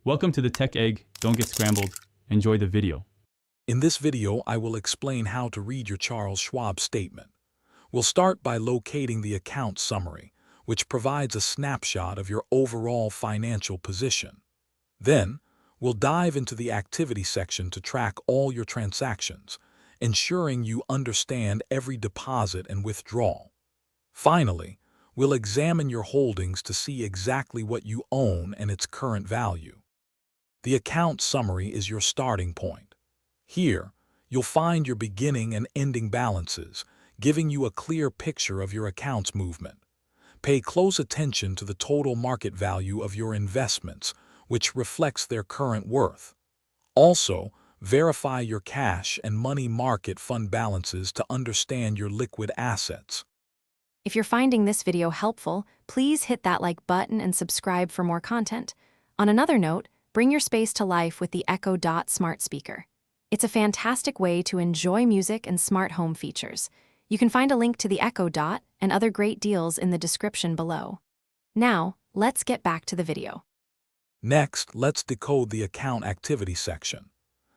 Welcome to the Tech Egg. Don't get scrambled. Enjoy the video. In this video, I will explain how to read your Charles Schwab statement. We'll start by locating the account summary, which provides a snapshot of your overall financial position. Then, we'll dive into the activity section to track all your transactions, ensuring you understand every deposit and withdrawal. Finally, we'll examine your holdings to see exactly what you own and its current value. The account summary is your starting point. Here, you'll find your beginning and ending balances, giving you a clear picture of your account's movement. Pay close attention to the total market value of your investments, which reflects their current worth. Also, verify your cash and money market fund balances to understand your liquid assets. If you're finding this video helpful, please hit that like button and subscribe for more content. On another note, bring your space to life with the Echo Dot smart speaker. It's a fantastic way to enjoy music and smart home features. You can find a link to the Echo Dot and other great deals in the description below. Now, let's get back to the video. Next, let's decode the account activity section.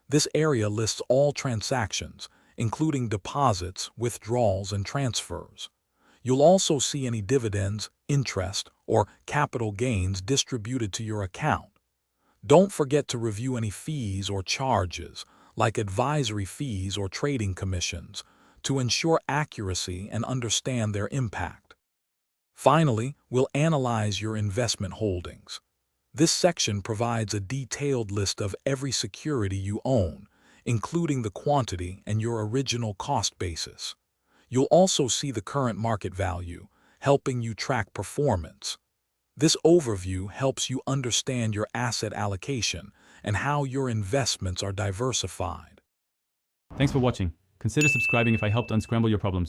This area lists all transactions, including deposits, withdrawals, and transfers. You'll also see any dividends, interest, or capital gains distributed to your account. Don't forget to review any fees or charges, like advisory fees or trading commissions, to ensure accuracy and understand their impact. Finally, we'll analyze your investment holdings. This section provides a detailed list of every security you own, including the quantity and your original cost basis. You'll also see the current market value, helping you track performance. This overview helps you understand your asset allocation and how your investments are diversified. Thanks for watching. Consider subscribing if I helped unscramble your problems.